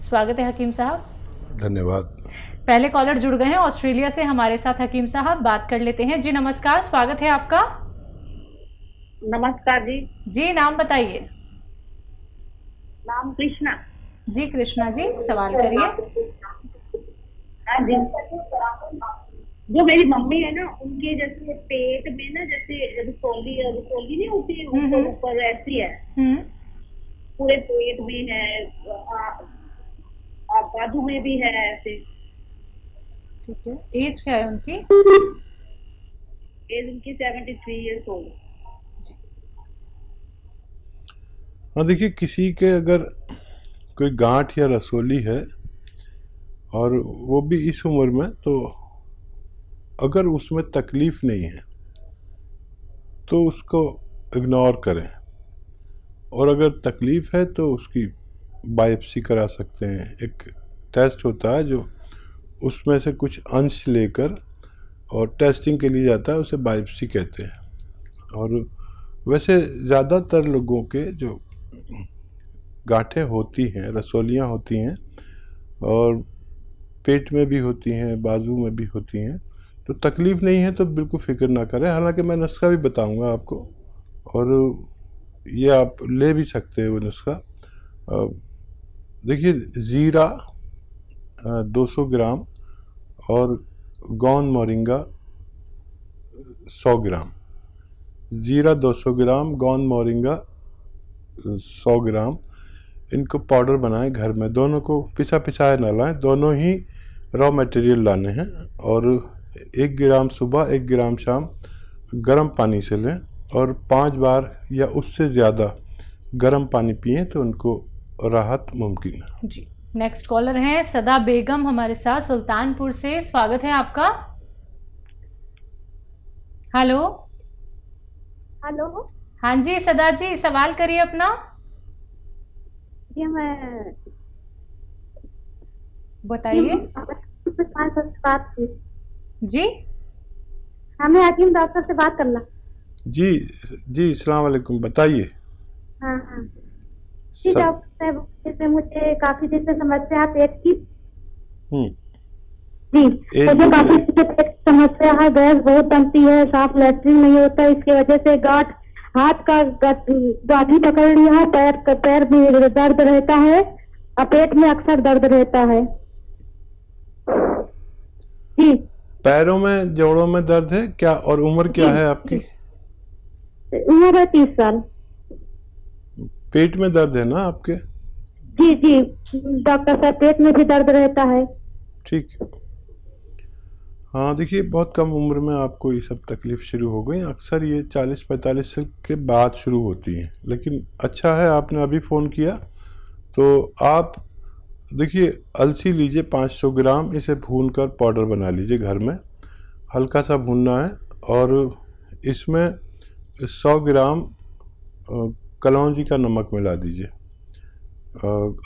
स्वागत है हकीम साहब। धन्यवाद। पहले कॉलर जुड़ गए हैं ऑस्ट्रेलिया से हमारे साथ। हकीम साहब बात कर लेते हैं। जी नमस्कार, स्वागत है आपका। नमस्कार जी। जी नाम बताइए। नाम कृष्णा। जी कृष्णा जी, सवाल करिए। हाँ जी, जो मेरी मम्मी है ना, उनके जैसे पेट में ना जैसे रसोली रसोली नहीं होती है, ऊपर ऊपर ऐसी है, पूरे पेट में है, बाजू में भी है ऐसे। ठीक है, एज क्या है उनकी? एज उनकी 73 ईयर्स ओल्ड। हाँ देखिए, किसी के अगर कोई गांठ या रसोली है और वो भी इस उम्र में, तो अगर उसमें तकलीफ नहीं है तो उसको इग्नोर करें, और अगर तकलीफ है तो उसकी बायोप्सी करा सकते हैं। एक टेस्ट होता है जो उसमें से कुछ अंश लेकर और टेस्टिंग के लिए जाता है, उसे बायोप्सी कहते हैं। और वैसे ज़्यादातर लोगों के जो गांठें होती हैं, रसोलियाँ होती हैं, और पेट में भी होती हैं, बाजू में भी होती हैं, तो तकलीफ़ नहीं है तो बिल्कुल फ़िक्र ना करें। हालांकि मैं नुस्खा भी बताऊंगा आपको, और ये आप ले भी सकते हैं वो नुस्खा। देखिए, ज़ीरा 200 ग्राम और गौन मोरिंगा 100 ग्राम। ज़ीरा 200 ग्राम, गौन मोरिंगा 100 ग्राम, इनको पाउडर बनाएं घर में। दोनों को पिसा पिसाया ना लाएं, दोनों ही रॉ मटेरियल लाने हैं। और 1 ग्राम सुबह, 1 ग्राम शाम गर्म पानी से लें, और 5 बार या उससे ज़्यादा गर्म पानी पिएं तो उनको राहत मुमकिन है। जी, नेक्स्ट कॉलर हैं सदा बेगम हमारे साथ सुल्तानपुर से। स्वागत है आपका। हेलो। हेलो। हाँ जी सदा जी, सवाल करिए अपना। जी मैं बताइए। बात की जी, हमें हकीम डॉक्टर से बात करना। जी जी, अस्सलाम वालेकुम, बताइए। हाँ हाँ जी डॉक्टर साहब, जैसे मुझे काफी दिन से समस्या है पेट की। जी, मुझे काफी दिन से पेट की समस्या है, गैस बहुत बनती है, साफ लैट्रिन नहीं होता, इसकी वजह से गांठ, हाथ का गांठी पकड़ लिया है, पैर में दर्द रहता है, और पेट में अक्सर दर्द रहता है। जी, पैरों में, जोड़ों में दर्द है क्या? और उम्र क्या है आपकी? उम्र है 30 साल। पेट में दर्द है ना आपके? जी जी डॉक्टर साहब, पेट में भी दर्द रहता है। ठीक है। हाँ देखिए, बहुत कम उम्र में आपको ये सब तकलीफ शुरू हो गई। अक्सर ये 40-45 साल के बाद शुरू होती हैं, लेकिन अच्छा है आपने अभी फ़ोन किया। तो आप देखिए, अलसी लीजिए 500 ग्राम, इसे भूनकर पाउडर बना लीजिए घर में, हल्का सा भूनना है। और इसमें 100 ग्राम कलौंजी का नमक मिला दीजिए।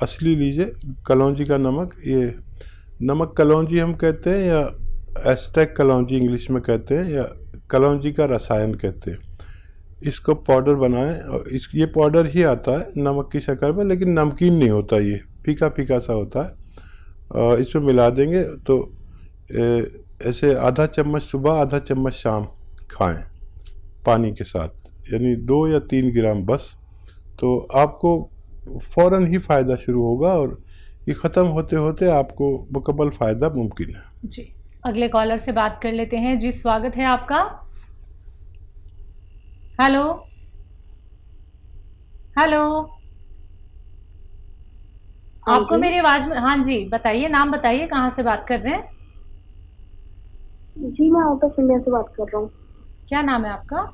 असली लीजिए कलौंजी का नमक। ये नमक कलौंजी हम कहते हैं, या एस्टेक कलौंजी इंग्लिश में कहते हैं, या कलौंजी का रसायन कहते हैं। इसको पाउडर बनाएं, और ये पाउडर ही आता है नमक की शक्ल में, लेकिन नमकीन नहीं होता, ये फीका फीका सा होता है। इसमें मिला देंगे तो ऐसे आधा चम्मच सुबह, आधा चम्मच शाम खाएं पानी के साथ, यानी 2 या 3 ग्राम बस। तो आपको फ़ौरन ही फ़ायदा शुरू होगा, और ये ख़त्म होते होते आपको मुकम्मल फ़ायदा मुमकिन है। जी, अगले कॉलर से बात कर लेते हैं। जी स्वागत है आपका। हेलो हेलो, आपको मेरी आवाज में? हाँ जी बताइए, नाम बताइए, कहाँ से बात कर रहे हैं? जी मैं आउट ऑफ इंडिया से बात कर रहा हूँ। क्या नाम है आपका?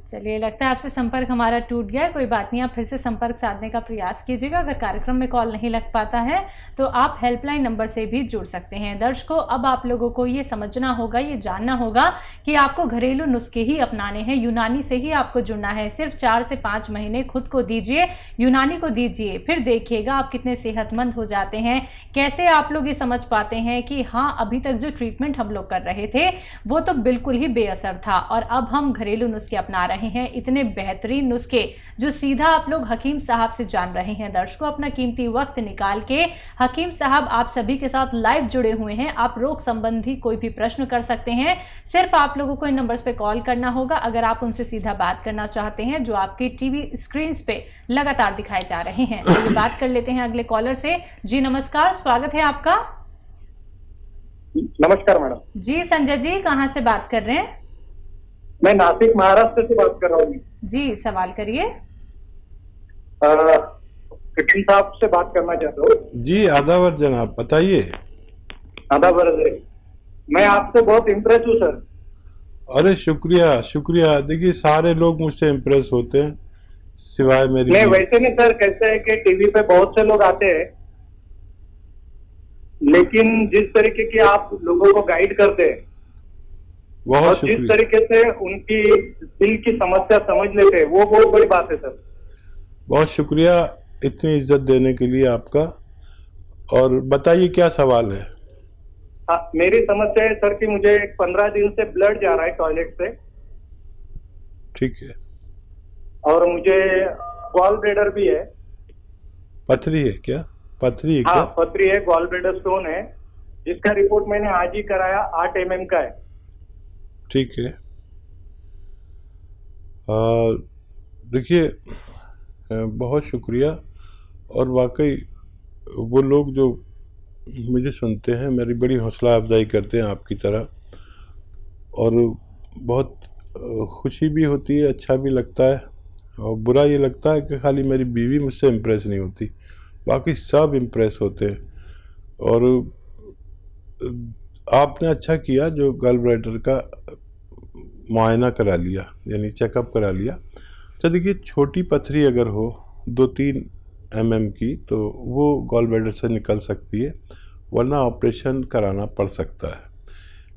चलिए, लगता है आपसे संपर्क हमारा टूट गया है। कोई बात नहीं, आप फिर से संपर्क साधने का प्रयास कीजिएगा। अगर कार्यक्रम में कॉल नहीं लग पाता है तो आप हेल्पलाइन नंबर से भी जुड़ सकते हैं। दर्शकों, अब आप लोगों को ये समझना होगा, ये जानना होगा कि आपको घरेलू नुस्खे ही अपनाने हैं, यूनानी से ही आपको जुड़ना है। सिर्फ 4 से 5 महीने खुद को दीजिए, यूनानी को दीजिए, फिर देखिएगा आप कितने सेहतमंद हो जाते हैं। कैसे आप लोग ये समझ पाते हैं कि हाँ, अभी तक जो ट्रीटमेंट हम लोग कर रहे थे वो तो बिल्कुल ही बेअसर था, और अब हम घरेलू नुस्खे अपना रहे रहे हैं इतने बेहतरीन नुस्खे जो सीधा आप लोग हकीम साहब से जान रहे हैं। दर्शकों, अपना कीमती वक्त निकाल के हकीम साहब आप सभी के साथ लाइव जुड़े हुए हैं। आप रोग संबंधी कोई भी प्रश्न कर सकते हैं, सिर्फ आप लोगों को इन नंबर्स पे कॉल करना होगा अगर आप उनसे सीधा बात करना चाहते हैं जो आपकी टीवी स्क्रीन पे लगातार दिखाए जा रहे हैं। तो ये बात कर लेते हैं अगले कॉलर से। जी नमस्कार, स्वागत है आपका। नमस्कार मैडम। जी संजय जी, कहाँ से बात कर रहे हैं? मैं नासिक महाराष्ट्र से बात कर रहा हूँ। जी, सवाल करिए। हकीम साहब से बात करना चाहता हूँ। जी आदावर जनाब, बताइए। आदावर, मैं आपसे बहुत इम्प्रेस हूँ सर। अरे शुक्रिया शुक्रिया। देखिए सारे लोग मुझसे इम्प्रेस होते हैं सिवाय मेरी। नहीं वैसे नहीं सर, कैसे है कि टीवी पे बहुत से लोग आते हैं, लेकिन जिस तरीके की आप लोगों को गाइड करते हैं और जिस तरीके से उनकी दिल की समस्या समझ लेते हैं, वो बहुत बड़ी बात है सर। बहुत शुक्रिया इतनी इज्जत देने के लिए आपका। और बताइए क्या सवाल है? मेरी समस्या है सर कि मुझे 15 दिन से ब्लड जा रहा है टॉयलेट से। ठीक है। और मुझे गॉल ब्लैडर भी है। पथरी है क्या? पथरी है? हाँ पथरी है, गॉल ब्लैडर स्टोन है, जिसका रिपोर्ट मैंने आज ही कराया, 8 mm का है। ठीक है। देखिए बहुत शुक्रिया। और वाकई वो लोग जो मुझे सुनते हैं मेरी बड़ी हौसला अफजाई करते हैं आपकी तरह, और बहुत खुशी भी होती है, अच्छा भी लगता है। और बुरा ये लगता है कि खाली मेरी बीवी मुझसे इम्प्रेस नहीं होती, बाकी सब इम्प्रेस होते हैं। और आपने अच्छा किया जो गॉल ब्लैडर का मुआयना करा लिया, यानी चेकअप करा लिया। तो देखिए छोटी पथरी अगर हो 2-3 mm की तो वो गॉल ब्लैडर से निकल सकती है, वरना ऑपरेशन कराना पड़ सकता है।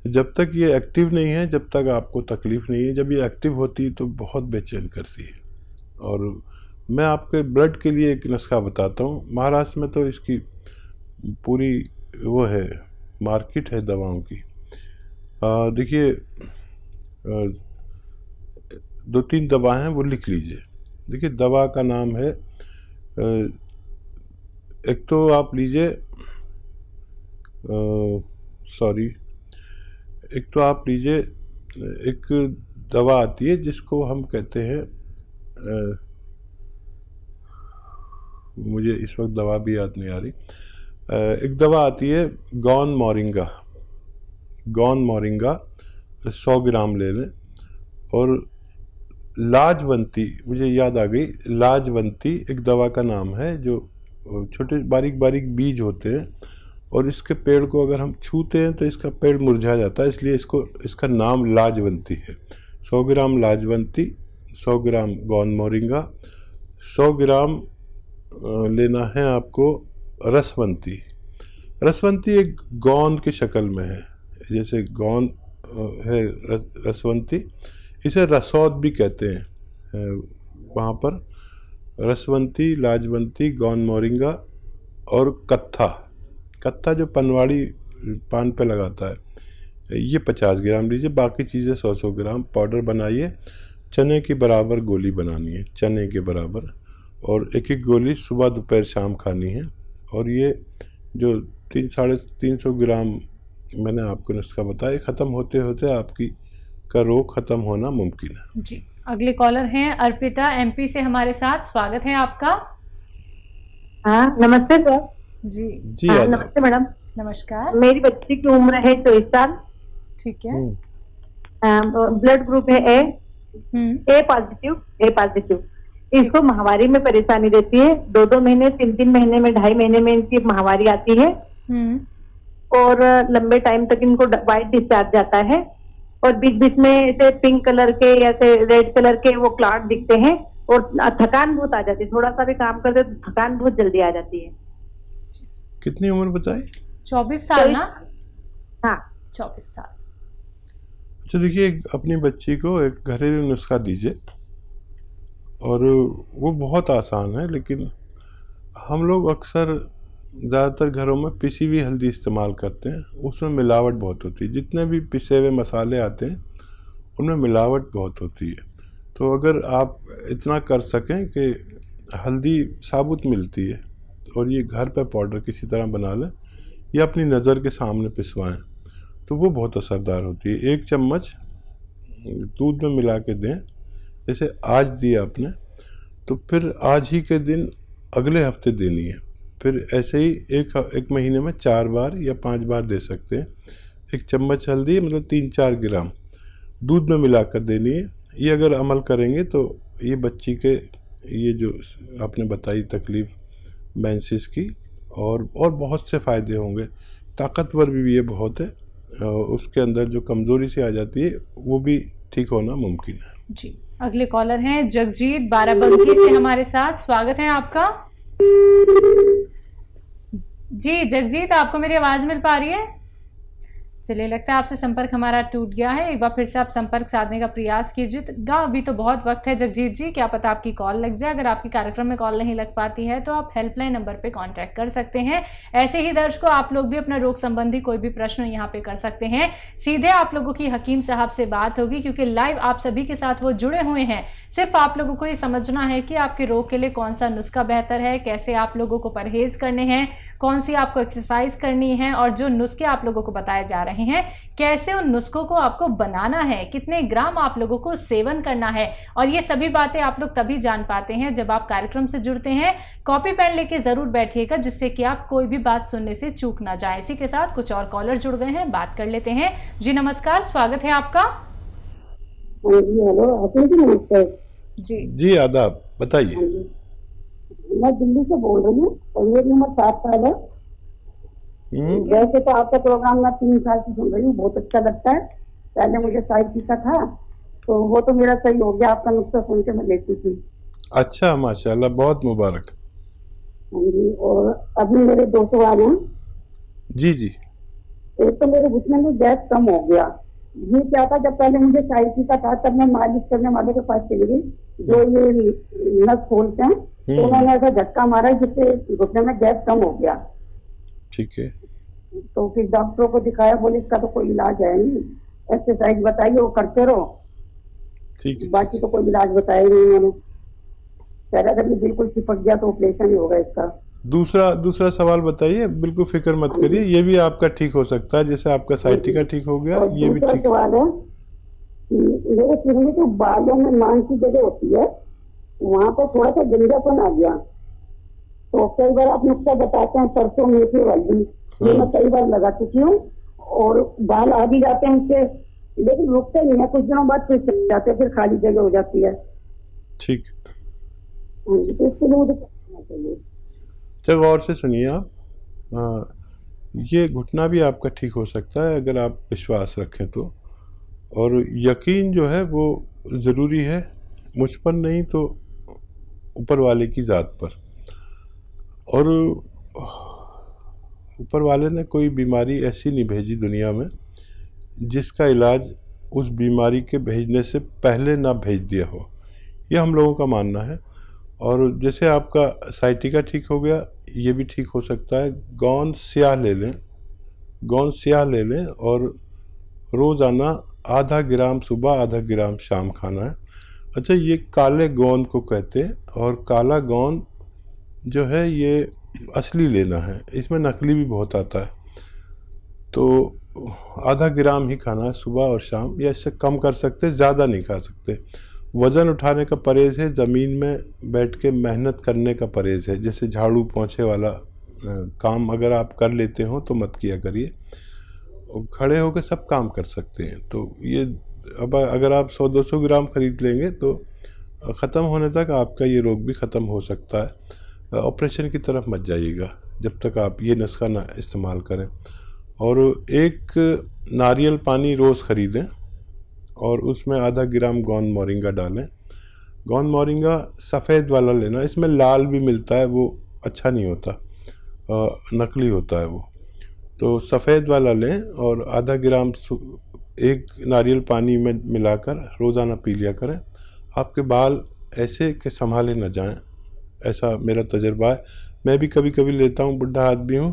जब तक ये एक्टिव नहीं है, जब तक आपको तकलीफ़ नहीं है, जब ये एक्टिव होती है तो बहुत बेचैन करती है। और मैं आपके ब्लड के लिए एक नुस्खा बताता हूँ। महाराष्ट्र में तो इसकी पूरी वो है, मार्केट है दवाओं की। देखिए 2-3 दवा हैं, वो लिख लीजिए। देखिए दवा का नाम है, एक तो आप लीजिए, एक तो आप लीजिए, एक दवा आती है जिसको हम कहते हैं, मुझे इस वक्त दवा भी याद नहीं आ रही। एक दवा आती है गॉन मोरिंगा 100 ग्राम ले लें। और लाजवंती, मुझे याद आ गई, लाजवंती एक दवा का नाम है जो छोटे बारीक बारीक बीज होते हैं, और इसके पेड़ को अगर हम छूते हैं तो इसका पेड़ मुरझा जाता है, इसलिए इसका नाम लाजवंती है। 100 ग्राम लाजवंती, 100 ग्राम गॉन मोरिंगा, 100 ग्राम लेना है आपको रसवंती एक गौन की शक्ल में है, जैसे गौन है रसवंती, इसे रसौद भी कहते हैं वहाँ पर। रसवंती, लाजवंती, गौन मोरिंगा और कत्था जो पनवाड़ी पान पे लगाता है, ये 50 ग्राम लीजिए। बाकी चीज़ें 100-100 ग्राम पाउडर बनाइए। चने के बराबर गोली बनानी है, चने के बराबर, और एक एक गोली सुबह दोपहर शाम खानी है। और ये जो 300-350 ग्राम मैंने आपको नुस्खा बताया, ख़त्म होते होते आपकी का रोग ख़त्म होना मुमकिन है। जी, अगले कॉलर हैं अर्पिता MP से हमारे साथ, स्वागत है आपका। हाँ नमस्ते सर। जी नमस्ते मैडम। नमस्कार। मेरी बच्ची की उम्र है 24 साल। ठीक है। ब्लड ग्रुप है ए पॉजिटिव। इसको माहवारी में परेशानी रहती है, 2-2 महीने, 3-3 महीने में, 2.5 महीने में इनकी माहवारी आती है। और लंबे टाइम तक इनको वाइट डिस्चार्ज जाता है, और बीच बीच में ऐसे पिंक कलर के या रेड कलर के वो क्लॉट दिखते हैं, और थकान बहुत आ जाती है। थोड़ा सा भी काम करते तो थकान बहुत जल्दी आ जाती है। कितनी उम्र बताई? 24 साल ना? हाँ 24 साल। अच्छा देखिए, अपनी बच्ची को एक घरेलू नुस्खा दीजिए, और वो बहुत आसान है, लेकिन हम लोग अक्सर ज़्यादातर घरों में पिसी हुई हल्दी इस्तेमाल करते हैं, उसमें मिलावट बहुत होती है। जितने भी पिसे हुए मसाले आते हैं उनमें मिलावट बहुत होती है। तो अगर आप इतना कर सकें कि हल्दी साबुत मिलती है और ये घर पे पाउडर किसी तरह बना लें या अपनी नज़र के सामने पिसवाएं तो वो बहुत असरदार होती है। 1 चम्मच दूध में मिला के दें, जैसे आज दिया आपने तो फिर आज ही के दिन अगले हफ्ते देनी है। फिर ऐसे ही एक महीने में 4 बार या 5 बार दे सकते हैं। 1 चम्मच हल्दी मतलब 3-4 ग्राम दूध में मिलाकर देनी है। ये अगर अमल करेंगे तो ये बच्ची के ये जो आपने बताई तकलीफ़ मेंसेस की और बहुत से फ़ायदे होंगे। ताकतवर भी ये बहुत है, उसके अंदर जो कमज़ोरी सी आ जाती है वो भी ठीक होना मुमकिन है। जी, अगले कॉलर हैं जगजीत बाराबंकी से हमारे साथ। स्वागत है आपका। जी जगजीत, आपको मेरी आवाज़ मिल पा रही है? चलिए, लगता है आपसे संपर्क हमारा टूट गया है। एक बार फिर से आप संपर्क साधने का प्रयास कीजिएगा। अभी तो बहुत वक्त है जगजीत जी, क्या पता आपकी कॉल लग जाए। अगर आपकी कार्यक्रम में कॉल नहीं लग पाती है तो आप हेल्पलाइन नंबर पे कांटेक्ट कर सकते हैं। ऐसे ही दर्शकों, आप लोग भी अपना रोग संबंधी कोई भी प्रश्न यहाँ पे कर सकते हैं। सीधे आप लोगों की हकीम साहब से बात होगी, क्योंकि लाइव आप सभी के साथ वो जुड़े हुए हैं। सिर्फ आप लोगों को ये समझना है कि आपके रोग के लिए कौन सा नुस्खा बेहतर है, कैसे आप लोगों को परहेज करने हैं, कौन सी आपको एक्सरसाइज करनी है, और जो नुस्खे आप लोगों को बताए जा रहे हैं कैसे उन नुस्खों को आपको बनाना है, कितने ग्राम आप लोगों को सेवन करना है। और ये सभी बातें आप लोग तभी जान पाते हैं जब आप कार्यक्रम से जुड़ते हैं। कॉपी पेन लेके जरूर बैठिएगा, जिससे कि आप कोई भी बात सुनने से चूक ना जाए। इसी के साथ कुछ और कॉलर जुड़ गए हैं, बात कर लेते हैं। जी नमस्कार, स्वागत है आपका। जी हेलो, नमस्कार जी आदाब, बताइए। मैं दिल्ली से बोल रही हूँ और मेरी उम्र 7 साल है। वैसे तो आपका प्रोग्राम मैं 3 साल से सुन रही हूँ, बहुत अच्छा लगता है। पहले मुझे साइकिल का था तो वो तो मेरा सही हो गया, आपका नुस्खा सुन के मैं लेती थी। अच्छा, माशाल्लाह, बहुत मुबारक। हाँ जी, और अभी मेरे 2 सवाल हैं। जी जी। एक तो मेरे घुटने में गैस कम हो गया। ये क्या था, जब पहले मुझे साइकिल का था तब मैं मालिश करने वाले के पास चली गई, जो ये नस खोलते हैं, तो उन्होंने ऐसा झटका मारा जिससे घुटने में गैस कम हो गया। ठीक है। तो फिर डॉक्टरों को दिखाया, बोले इसका तो कोई इलाज है नहीं, एक्सरसाइज बताइए वो करते रहो। ठीक है। बाकी तो कोई इलाज बताया नहीं उन्होंने। अगर ये बिल्कुल चिपक गया तो ऑपरेशन ही होगा इसका। दूसरा सवाल बताइए, बिल्कुल फिक्र मत करिए, ये भी आपका ठीक हो सकता है। जैसे आपका साइटिका ठीक हो गया, ये भी ठीक। सवाल है, मेरे सिर में जो बालों में मांस की जगह होती है वहाँ पर थोड़ा सा गंजापन आ गया। तो कई बार आप नुस्खा बताते हैं, सरसों मेथी वाली, ये मैं कई बार लगा चुकी हूँ और बाल आ भी जाते हैं उससे, लेकिन रुकते नहीं है, कुछ दिनों बाद फिर चले जाते हैं, फिर खाली जगह हो जाती है। ठीक। तो इसके लिए मुझे करना चाहिए। चलो गौर से सुनिए आप, ये घुटना भी आपका ठीक हो सकता है अगर आप विश्वास रखें तो। और यकीन जो है वो ज़रूरी है, मुझ पर नहीं तो ऊपर वाले की ज़ात पर। और ऊपर वाले ने कोई बीमारी ऐसी नहीं भेजी दुनिया में जिसका इलाज उस बीमारी के भेजने से पहले ना भेज दिया हो, यह हम लोगों का मानना है। और जैसे आपका साइटिका ठीक हो गया, ये भी ठीक हो सकता है। गोंद स्याह ले लें और रोज़ाना आधा ग्राम सुबह, आधा ग्राम शाम खाना है। अच्छा, ये काले गोंद को कहते हैं, और काला गोंद जो है ये असली लेना है, इसमें नकली भी बहुत आता है। तो आधा ग्राम ही खाना है सुबह और शाम, या इससे कम कर सकते, ज़्यादा नहीं खा सकते। वज़न उठाने का परहेज़ है, ज़मीन में बैठ के मेहनत करने का परहेज़ है। जैसे झाड़ू पोंछे वाला काम अगर आप कर लेते हो तो मत किया करिए, खड़े होकर सब काम कर सकते हैं। तो ये अब अगर आप 100-200 ग्राम खरीद लेंगे तो ख़त्म होने तक आपका ये रोग भी ख़त्म हो सकता है। ऑपरेशन की तरफ मत जाइएगा जब तक आप ये नुस्खा ना इस्तेमाल करें। और 1 नारियल पानी रोज़ ख़रीदें और उसमें आधा ग्राम गोंद मोरिंगा डालें। गोंद मोरिंगा सफ़ेद वाला लेना, इसमें लाल भी मिलता है, वो अच्छा नहीं होता, नकली होता है वो। तो सफ़ेद वाला लें और आधा ग्राम 1 नारियल पानी में मिलाकर रोज़ाना पी लिया करें। आपके बाल ऐसे कि संभाले न जाएं, ऐसा मेरा तजर्बा है। मैं भी कभी कभी लेता हूँ, बुढ़ा आदमी हूँ,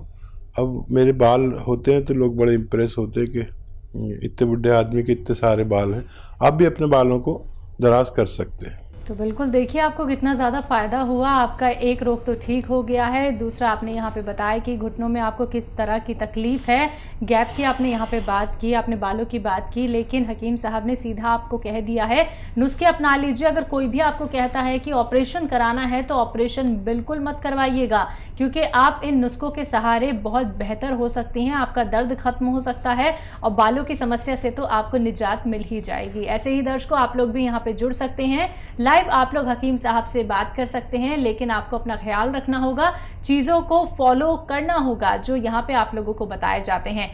अब मेरे बाल होते हैं तो लोग बड़े इम्प्रेस होते हैं कि इतने बुढ़े आदमी के इतने सारे बाल हैं। आप भी अपने बालों को दराज कर सकते हैं। तो बिल्कुल देखिए आपको कितना ज़्यादा फ़ायदा हुआ। आपका एक रोग तो ठीक हो गया है, दूसरा आपने यहाँ पे बताया कि घुटनों में आपको किस तरह की तकलीफ़ है, गैप की आपने यहाँ पे बात की, आपने बालों की बात की, लेकिन हकीम साहब ने सीधा आपको कह दिया है नुस्खे अपना लीजिए। अगर कोई भी आपको कहता है कि ऑपरेशन कराना है तो ऑपरेशन बिल्कुल मत करवाइएगा, क्योंकि आप इन नुस्खों के सहारे बहुत बेहतर हो सकती हैं, आपका दर्द खत्म हो सकता है और बालों की समस्या से तो आपको निजात मिल ही जाएगी। ऐसे ही दर्शकों आप लोग भी यहाँ पे जुड़ सकते हैं, लाइव आप लोग हकीम साहब से बात कर सकते हैं, लेकिन आपको अपना ख्याल रखना होगा, चीज़ों को फॉलो करना होगा जो यहाँ पे आप लोगों को बताए जाते हैं।